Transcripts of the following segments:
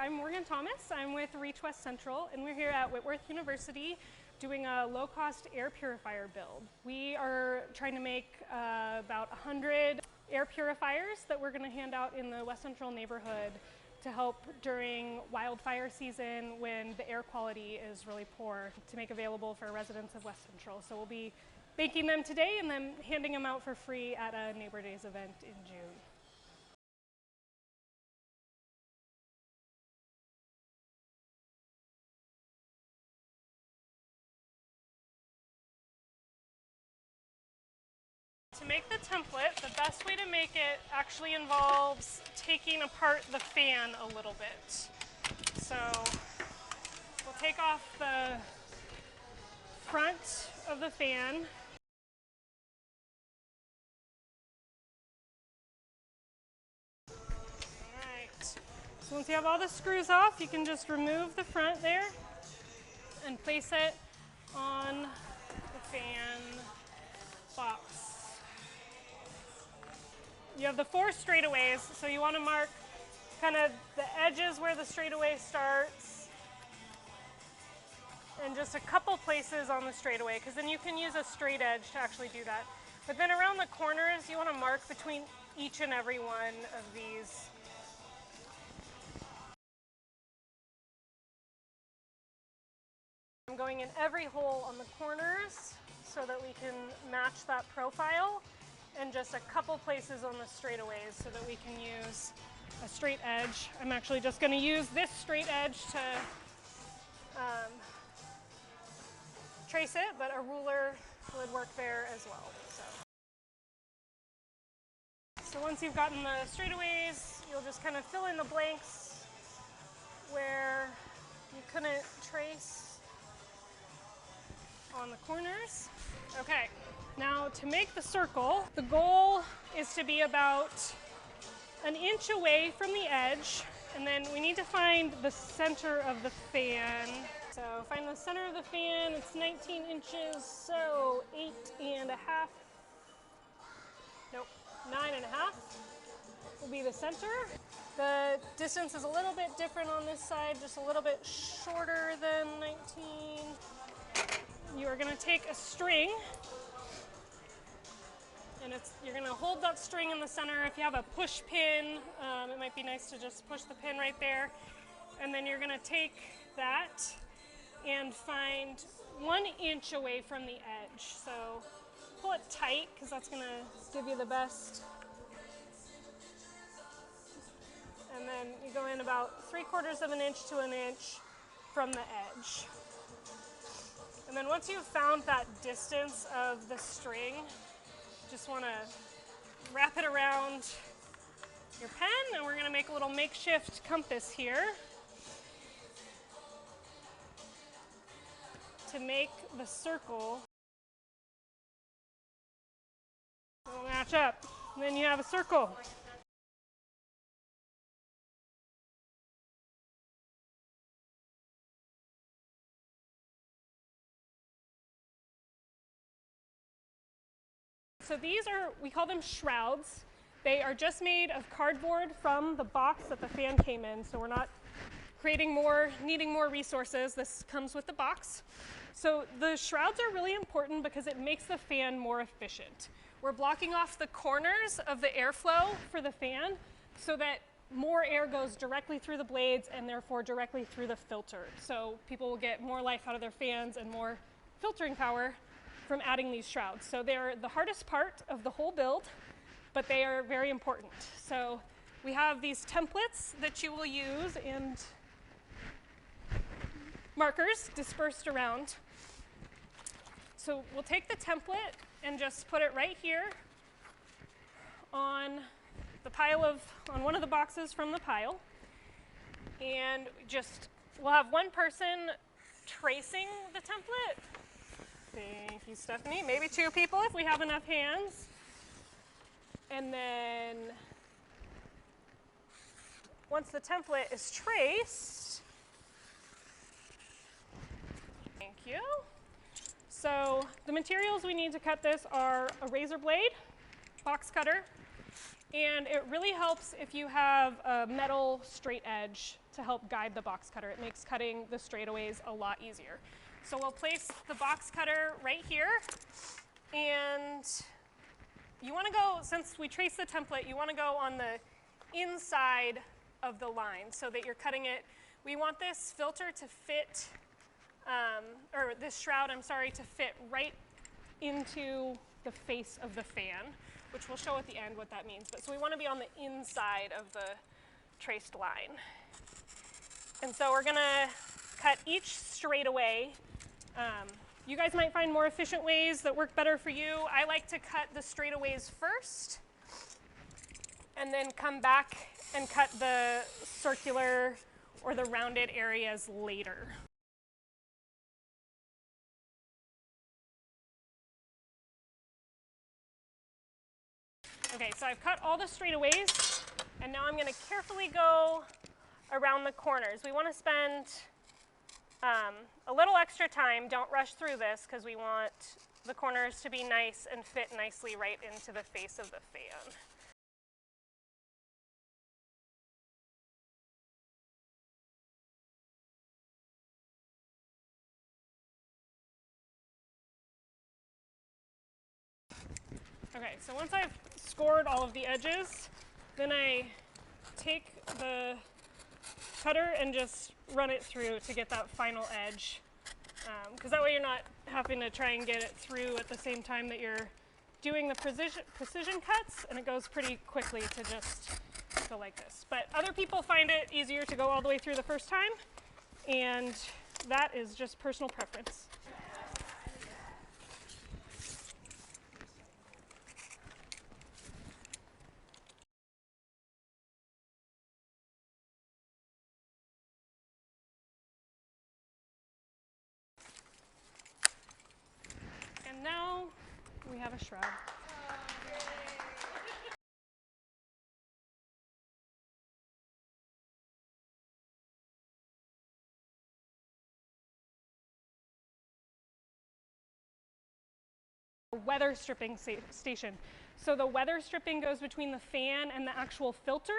I'm Morgan Thomas. I'm with Reach West Central, and we're here at Whitworth University doing a low-cost air purifier build. We are trying to make about 100 air purifiers that we're going to hand out in the West Central neighborhood to help during wildfire season when the air quality is really poor, to make available for residents of West Central. So we'll be making them today and then handing them out for free at a Neighbor Days event in June. To make the template, the best way to make it actually involves taking apart the fan a little bit. So we'll take off the front of the fan. Alright, so once you have all the screws off, you can just remove the front there and place it on the fan box. You have the 4 straightaways, so you want to mark kind of the edges where the straightaway starts and just a couple places on the straightaway, because then you can use a straight edge to actually do that. But then around the corners, you want to mark between each and every one of these. I'm going in every hole on the corners so that we can match that profile, and just a couple places on the straightaways so that we can use a straight edge. I'm actually just going to use this straight edge to trace it, but a ruler would work there as well. So once you've gotten the straightaways, you'll just kind of fill in the blanks where you couldn't trace on the corners. Okay. Now, to make the circle, the goal is to be about an inch away from the edge, and then we need to find the center of the fan. So find the center of the fan. It's 19 inches, so 8.5. Nope, 9.5 will be the center. The distance is a little bit different on this side, just a little bit shorter than 19. You are going to take a string, and you're going to hold that string in the center. If you have a push pin, it might be nice to just push the pin right there. And then you're going to take that and find 1 inch away from the edge. So pull it tight, because that's going to give you the best. And then you go in about 3/4 of an inch to an inch from the edge. And then once you've found that distance of the string, just want to wrap it around your pen, and we're going to make a little makeshift compass here to make the circle. It'll match up, and then you have a circle. So these are, we call them shrouds. They are just made of cardboard from the box that the fan came in, so we're not needing more resources. This comes with the box. So the shrouds are really important because it makes the fan more efficient. We're blocking off the corners of the airflow for the fan so that more air goes directly through the blades and therefore directly through the filter. So people will get more life out of their fans and more filtering power from adding these shrouds. So they're the hardest part of the whole build, but they are very important. So we have these templates that you will use and markers dispersed around. So we'll take the template and just put it right here on the pile on one of the boxes from the pile. And we'll have one person tracing the template. Thank you, Stephanie. Maybe 2 people if we have enough hands. And then once the template is traced, thank you. So the materials we need to cut this are a razor blade, box cutter, And it really helps if you have a metal straight edge to help guide the box cutter. It makes cutting the straightaways a lot easier. So we'll place the box cutter right here, and you want to go, since we traced the template, you want to go on the inside of the line so that you're cutting it. We want this filter to fit, or this shroud, I'm sorry, to fit right into the face of the fan, which we'll show at the end what that means. But so we want to be on the inside of the traced line. And so we're going to cut each straightaway. You guys might find more efficient ways that work better for you. I like to cut the straightaways first and then come back and cut the circular or the rounded areas later. Okay, so I've cut all the straightaways, and now I'm going to carefully go around the corners. We want to spend a little extra time. Don't rush through this because we want the corners to be nice and fit nicely right into the face of the fan. Okay, so once I've scored all of the edges, then I take the cutter and just run it through to get that final edge. Because that way you're not having to try and get it through at the same time that you're doing the precision cuts, and it goes pretty quickly to just go like this. But other people find it easier to go all the way through the first time, and that is just personal preference. And now we have a shroud. Weather stripping station. So the weather stripping goes between the fan and the actual filter,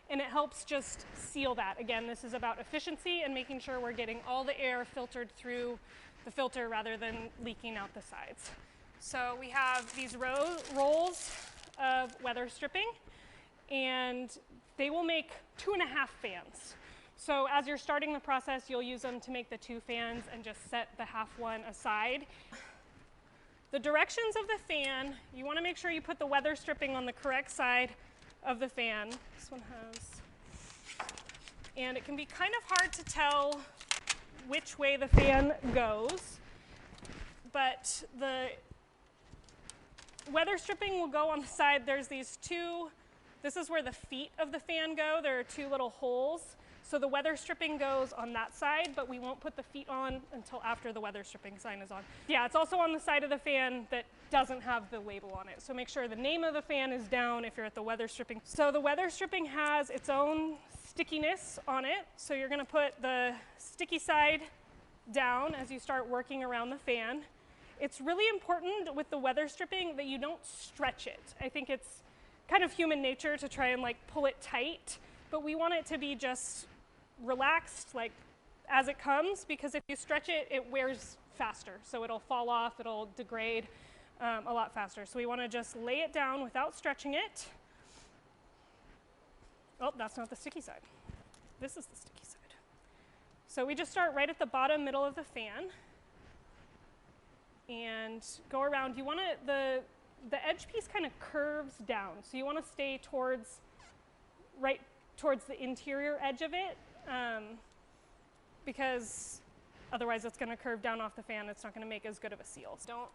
and it helps just seal that. Again, this is about efficiency and making sure we're getting all the air filtered through the filter rather than leaking out the sides. So we have these rolls of weather stripping, and they will make 2.5 fans. So as you're starting the process, you'll use them to make the 2 fans and just set the half one aside. The directions of the fan, you want to make sure you put the weather stripping on the correct side of the fan. This one has, and it can be kind of hard to tell which way the fan goes, but the weather stripping will go on the side. There's these 2, this is where the feet of the fan go. There are 2 little holes. So the weather stripping goes on that side, but we won't put the feet on until after the weather stripping sign is on. Yeah, it's also on the side of the fan that doesn't have the label on it. So make sure the name of the fan is down if you're at the weather stripping. So the weather stripping has its own stickiness on it. So you're going to put the sticky side down as you start working around the fan. It's really important with the weather stripping that you don't stretch it. I think it's kind of human nature to try and like pull it tight, but we want it to be just relaxed, like as it comes, because if you stretch it, it wears faster. So it'll fall off, it'll degrade a lot faster. So we want to just lay it down without stretching it. Oh, that's not the sticky side. This is the sticky side. So we just start right at the bottom middle of the fan and go around. You want to, the edge piece kind of curves down. So you want to stay towards, right towards the interior edge of it, because otherwise it's going to curve down off the fan. It's not going to make as good of a seal. So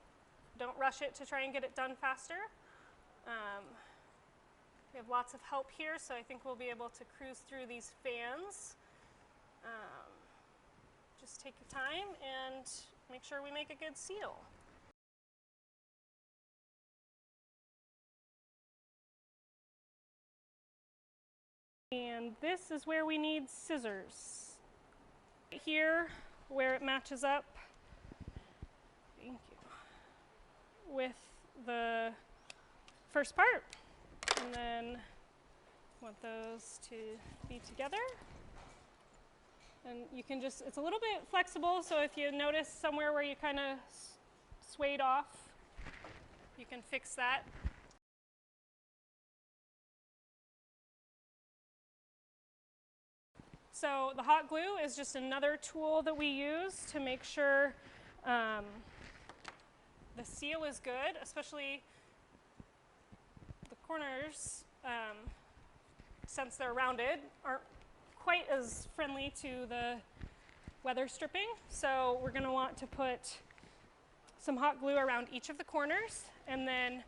don't rush it to try and get it done faster. We have lots of help here, so I think we'll be able to cruise through these fans. Just take your time and make sure we make a good seal. And this is where we need scissors. Here, where it matches up, thank you, with the first part. And then want those to be together. And you can just, it's a little bit flexible, so if you notice somewhere where you kind of swayed off, you can fix that. So the hot glue is just another tool that we use to make sure the seal is good, especially the corners, since they're rounded, aren't quite as friendly to the weather stripping. So we're going to want to put some hot glue around each of the corners, and then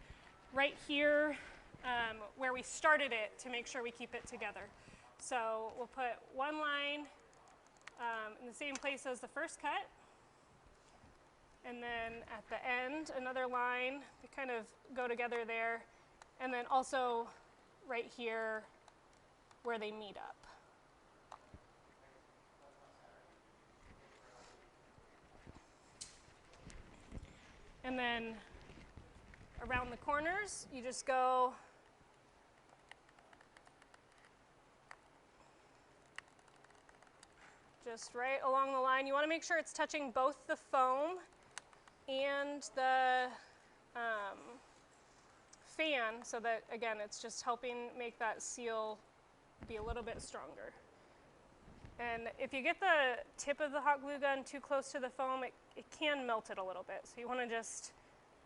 right here where we started it to make sure we keep it together. So we'll put one line in the same place as the first cut, and then at the end another line. They kind of go together there, and then also right here where they meet up. And then around the corners, you just go just right along the line. You want to make sure it's touching both the foam and the fan, so that, again, it's just helping make that seal be a little bit stronger. And if you get the tip of the hot glue gun too close to the foam, it can melt it a little bit. So you want to just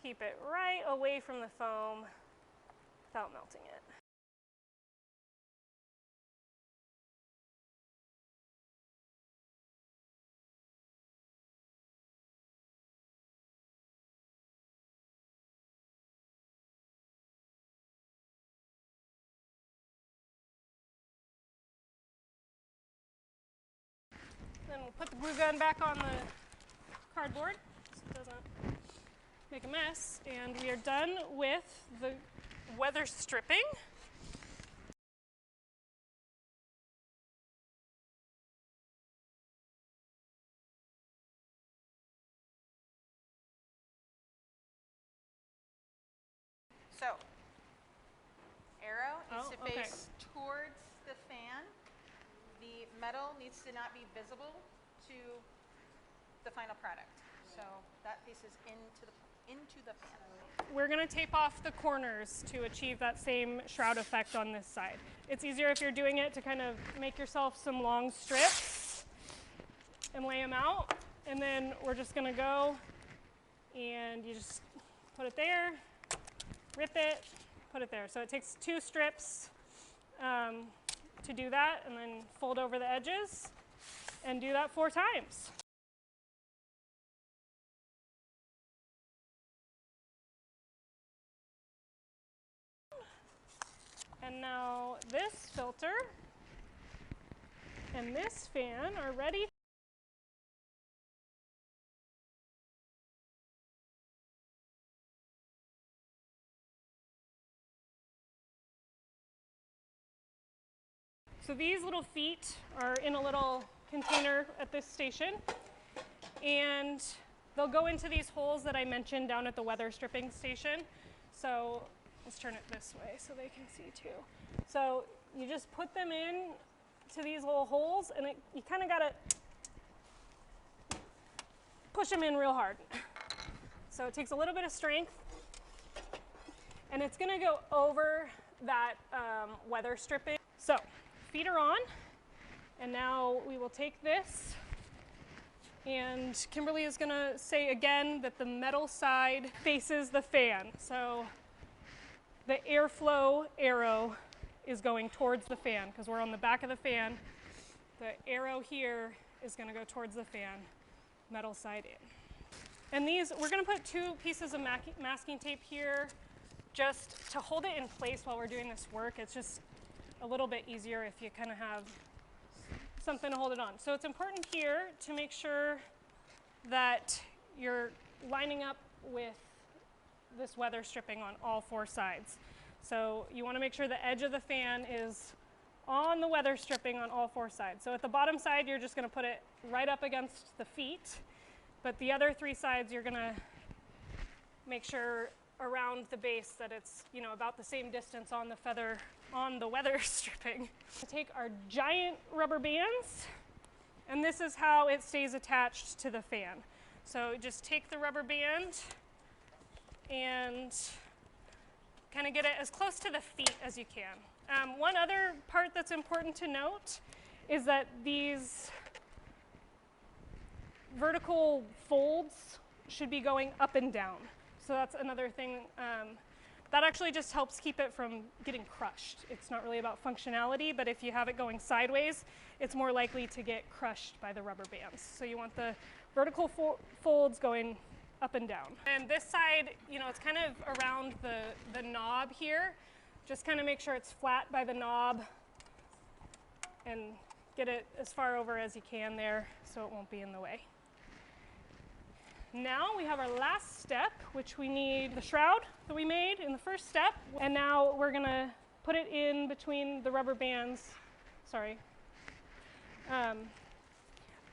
keep it right away from the foam without melting it. Then we'll put the glue gun back on the cardboard so it doesn't make a mess. And we are done with the weather stripping. So, arrow needs to face towards the fan. The metal needs to not be visible to the final product. So that faces into the fan. We're going to tape off the corners to achieve that same shroud effect on this side. It's easier if you're doing it to kind of make yourself some long strips and lay them out. And then we're just going to go and you just put it there, rip it, put it there. So it takes 2 strips to do that, and then fold over the edges and do that 4 times. And now this filter and this fan are ready. So these little feet are in a little container at this station, and they'll go into these holes that I mentioned down at the weather stripping station. So let's turn it this way so they can see too. So you just put them in to these little holes, and you kind of got to push them in real hard. So it takes a little bit of strength, and it's going to go over that weather stripping. So feet are on, and now we will take this, and Kimberly is going to say again that the metal side faces the fan. So the airflow arrow is going towards the fan because we're on the back of the fan. The arrow here is going to go towards the fan, metal side in. And these, we're going to put 2 pieces of masking tape here just to hold it in place while we're doing this work. It's just a little bit easier if you kind of have something to hold it on. So it's important here to make sure that you're lining up with this weather stripping on all 4 sides. So you want to make sure the edge of the fan is on the weather stripping on all 4 sides. So at the bottom side, you're just going to put it right up against the feet, but the other 3 sides, you're going to make sure around the base that it's, you know, about the same distance on the feather, on the weather stripping. Take our giant rubber bands, and this is how it stays attached to the fan. So just take the rubber band and kind of get it as close to the feet as you can. One other part that's important to note is that these vertical folds should be going up and down. So that's another thing. That actually just helps keep it from getting crushed. It's not really about functionality, but if you have it going sideways, it's more likely to get crushed by the rubber bands. So you want the vertical folds going up and down. And this side, you know, it's kind of around the knob here. Just kind of make sure it's flat by the knob and get it as far over as you can there so it won't be in the way. Now we have our last step, which we need the shroud that we made in the first step. And now we're gonna put it in between the rubber bands. Sorry.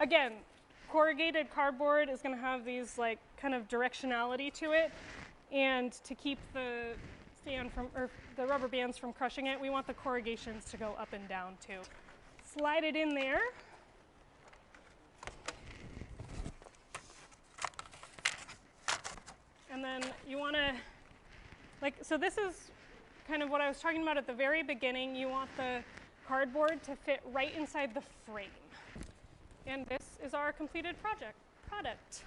Again, corrugated cardboard is gonna have these like kind of directionality to it. And to keep the fan from, or the rubber bands from crushing it, we want the corrugations to go up and down too. Slide it in there. And then you want to, like, so this is kind of what I was talking about at the very beginning. You want the cardboard to fit right inside the frame. And this is our completed product.